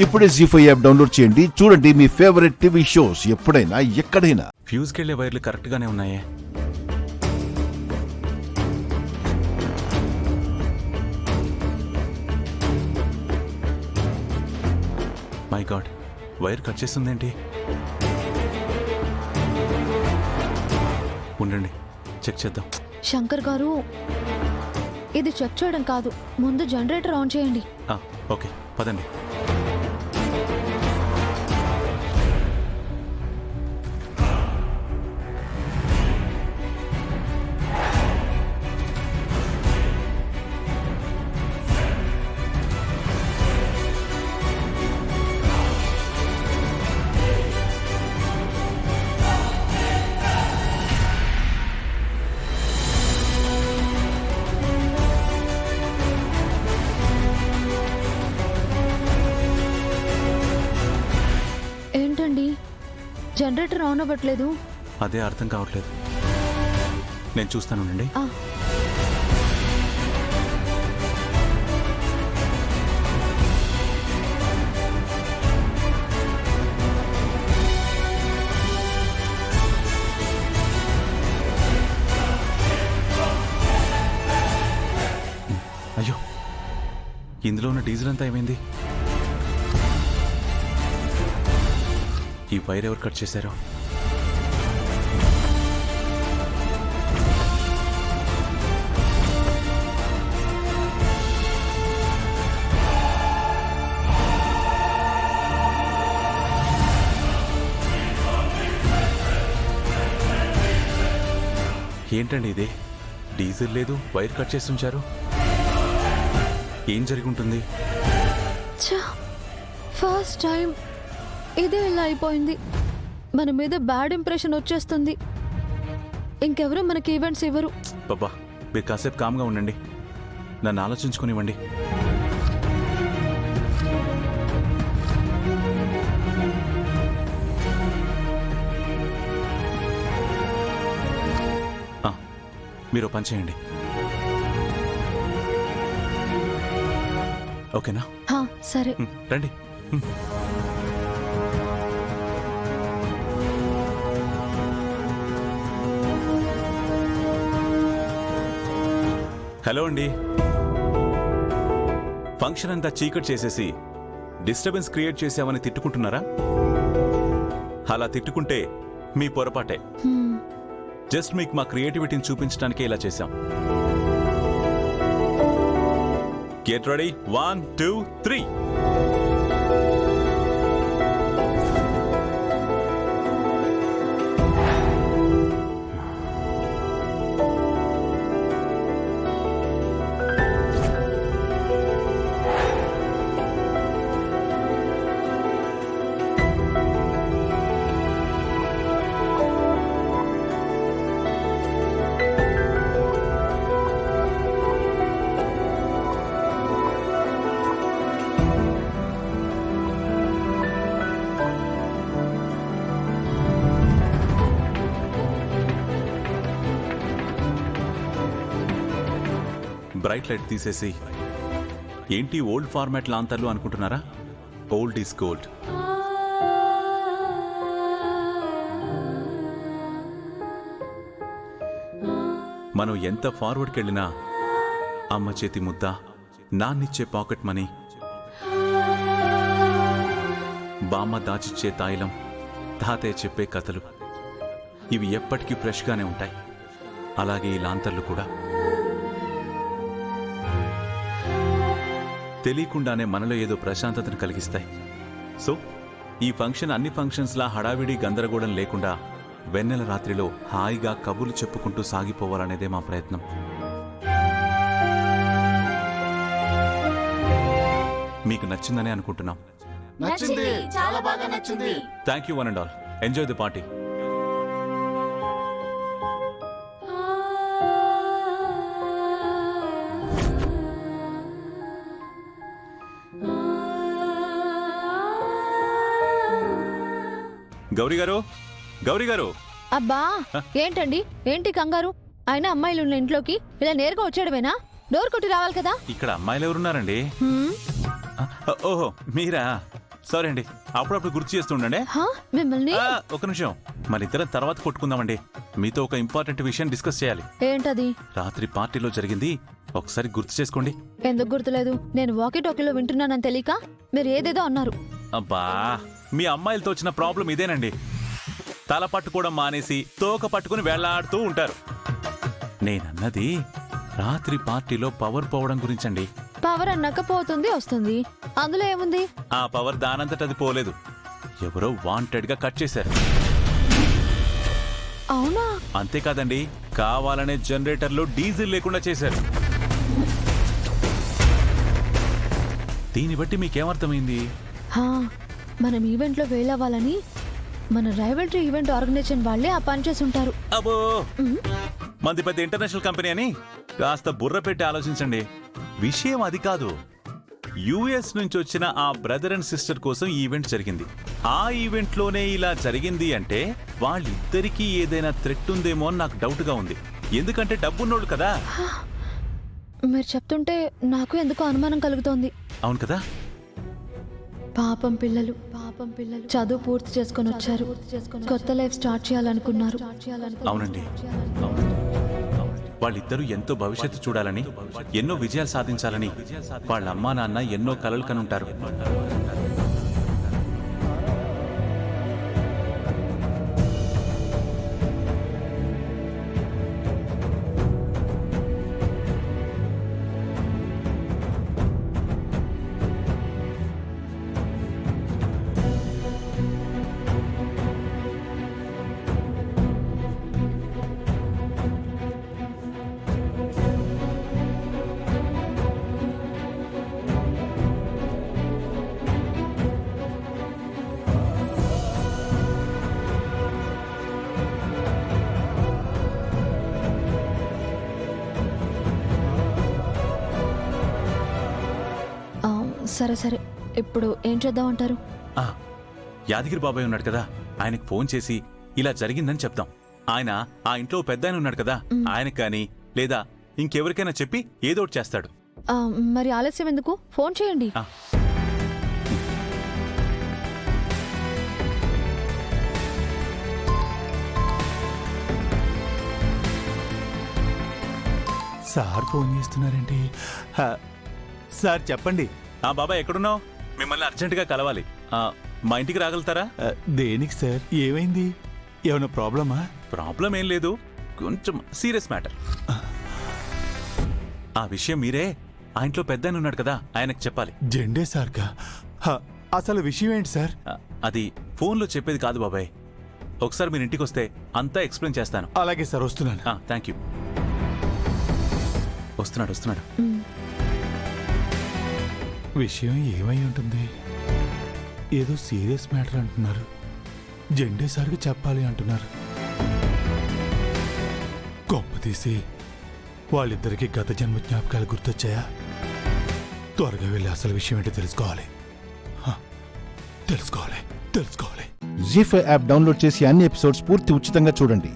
ఇప్పుడే జీ5 app download చేయండి. చూడండి మీ ఫేవరెట్ టీవీ షోస్ ఎప్పుడైనా ఎక్కడైనా. ఫ్యూజ్ కెళ్లే వైర్లు కరెక్ట్ గానే ఉన్నాయే. మై గాడ్, వైర్ కట్ చేస్తుందేంటి? ఉండండి, చెక్ చేద్దాం. శంకర్ గారు, ఇది చెక్ చేయడం కాదు, ముందు జనరేటర్ ఆన్ చేయండి. ఓకే, పదండి. ఏంటండి, జనరేటర్ ఆన్ అవ్వట్లేదు? అదే అర్థం కావట్లేదు. నేను చూస్తానుండండి. అయ్యో, ఇందులో ఉన్న డీజిల్ అంతా ఏమైంది? ఈ వైర్ ఎవరు కట్ చేశారో? ఏంటండి ఇది? డీజిల్ లేదు, వైర్ కట్ చేసి ఉంచారు. ఏం జరిగి ఉంటుంది? ఫస్ట్ టైం ఇదే ఇలా అయిపోయింది. మన మీద బ్యాడ్ ఇంప్రెషన్ వచ్చేస్తుంది. ఇంకెవరు మనకి ఈవెంట్స్ ఇవ్వరు. బాబా, మీరు కాసేపు కామ్గా ఉండండి, నన్ను ఆలోచించుకునివ్వండి. మీరు పని చేయండి, ఓకేనా? సరే, రండి. హలో అండి. ఫంక్షన్ అంతా చీకటి చేసేసి డిస్టర్బెన్స్ క్రియేట్ చేసామని తిట్టుకుంటున్నారా? అలా తిట్టుకుంటే మీ పొరపాటే. జస్ట్ మీకు మా క్రియేటివిటీని చూపించడానికే ఇలా చేశాం. Get ready, 1 2 3. బ్రైట్ లైట్ తీసేసి ఏంటి ఓల్డ్ ఫార్మాట్ లాంతర్లు అనుకుంటున్నారా? Old is gold. మనం ఎంత ఫార్వర్డ్కి వెళ్ళినా అమ్మ చేతి ముద్ద, నాన్నిచ్చే పాకెట్ మనీ, బామ్మ దాచిచ్చే తాయిలం, తాతయ్య చెప్పే కథలు, ఇవి ఎప్పటికీ ఫ్రెష్గానే ఉంటాయి. అలాగే ఈ లాంతర్లు కూడా తెలియకుండానే మనలో ఏదో ప్రశాంతతను కలిగిస్తాయి. సో ఈ ఫంక్షన్ అన్ని ఫంక్షన్స్లా హడావిడి గందరగోళం లేకుండా వెన్నెల రాత్రిలో హాయిగా కబుర్లు చెప్పుకుంటూ సాగిపోవాలనేదే మా ప్రయత్నం. మీకు నచ్చిందనే అనుకుంటున్నాం. Thank you one and all. Enjoy the party. Gauri గారు, గౌరీ గారు. అబ్బా, ఏంటండి, ఏంటి కంగారు? అయినా అమ్మాయిలు ఉన్న ఇంట్లోకి ఇలా నేరుగా వచ్చేయడమేనా? డోర్ కొట్టి రావాలి కదా. ఇక్కడ అమ్మాయిలు ఎవరున్నారండి? ఓహో మీరా, సారీ అండి, అప్పుడప్పుడు గుర్తు చేస్తూ ఉండండి. హా? మిమ్మల్ని ఒక నిమిషం, మన ఇద్దరం తర్వాత కొట్టుకుందామండి. మీతో ఒక ఇంపార్టెంట్ విషయం డిస్కస్ చేయాలి. ఏంటది? రాత్రి పార్టీలో జరిగింది ఒకసారి గుర్తు చేసుకోండి. ఎందుకు గుర్తులేదు? నేను వాకీ టాకీలో వింటున్నానని తెలియక మీరు ఏదేదో అన్నారు. అబ్బా, మీ అమ్మాయిలతో వచ్చిన ప్రాబ్లం ఇదేనండి. తల పట్టుకోవడం మానేసి తోక పట్టుకుని వేళ్లాడుతూ ఉంటారు. నేనన్నది రాత్రి పార్టీలో పవర్ పోవడం గురించండి. పవర్ అన్నాక పోతుంది వస్తుంది, అందులో ఏముంది? ఆ పవర్ దానంతటది పోలేదు, ఎవరో వాంటెడ్ గా కట్ చేశారు. అవునా? అంతేకాదండి, కావాలనే జనరేటర్లో డీజిల్ లేకుండా చేశారు. దీన్ని బట్టి మీకేమర్థమైంది? హా, మనం ఈవెంట్లో వెళ్ళవాలని మన రైవల్రీ ఈవెంట్ ఆర్గనైజేషన్ వాళ్ళే ఆ పని చేసి ఉంటారు. అబ్బో, మంది పెద్ద ఇంటర్నేషనల్ కంపెనీ అని కాస్త బుర్ర పెట్టి ఆలోచించండి. విషయం అది కాదు. యుఎస్ నుంచి వచ్చిన ఆ బ్రదర్ అండ్ సిస్టర్ కోసం ఈవెంట్ జరిగింది. ఆ ఈవెంట్ లోనే ఇలా జరిగింది అంటే వాళ్ళిద్దరికీ ఏదైనా థ్రెట్ ఉందేమో అని నాకు డౌట్ గా ఉంది. ఎందుకంటే డబ్బున్నోళ్ళు కదా. మీరు చెప్తుంటే నాకు ఎందుకో అనుమానం కలుగుతోంది. అవును కదా? పాపం పిల్లలు చదువు పూర్తి చేసుకొని వచ్చారు, కొత్త లైఫ్ స్టార్ట్ చేయాలనుకున్నారు. అవునండి, అవునండి. వాళ్ళిద్దరూ ఎంతో భవిష్యత్తు చూడాలని, ఎన్నో విజయాలు సాధించాలని వాళ్ళ అమ్మా నాన్న ఎన్నో కలలు కనుంటారు. సరే సరే, ఇప్పుడు ఏం చేద్దామంటారు? యాదగిరి బాబాయ్ ఉన్నాడు కదా, ఆయనకు ఫోన్ చేసి ఇలా జరిగిందని చెప్తాం. ఆయన ఆ ఇంట్లో పెద్ద ఆయన ఉన్నాడు కదా, ఆయనకు కానీ లేదా ఇంకెవరికైనా చెప్పి ఏదో ఒకటి చేస్తాడు. మరి ఆలస్యం ఎందుకు? ఫోన్ చేయండి. Sir phone చేస్తున్నారేంటి? సార్ చెప్పండి. బాబాయ్ ఎక్కడున్నావు? మిమ్మల్ని అర్జెంటుగా కలవాలి. మా ఇంటికి రాగలుగుతారా? దేనికి సార్? ఏమైంది? ఏమైనా ప్రాబ్లమా? ప్రాబ్లం ఏం లేదు, కొంచెం సీరియస్ మ్యాటర్. ఆ విషయం మీరే ఆ ఇంట్లో పెద్ద ఆయన ఉన్నాడు కదా, ఆయనకు చెప్పాలి. జెండే సార్గా? అసలు విషయం ఏంటి సార్? అది ఫోన్లో చెప్పేది కాదు బాబాయ్. ఒకసారి మీరు ఇంటికి వస్తే అంతా ఎక్స్ప్లెయిన్ చేస్తాను. అలాగే సార్, వస్తున్నాను. Thank you. వస్తున్నాడు. విషయం ఏమై ఉంటుంది? ఏదో సీరియస్ మ్యాటర్ అంటున్నారు. జెండే సార్కి చెప్పాలి అంటున్నారు. కొంప తీసి వాళ్ళిద్దరికి గత జన్మ జ్ఞాపకాలు గుర్తొచ్చాయా? త్వరగా వెళ్ళి అసలు విషయం ఏంటో తెలుసుకోవాలి. జీ5 యాప్ డౌన్లోడ్ చేసి అన్ని ఎపిసోడ్స్ పూర్తి ఉచితంగా చూడండి.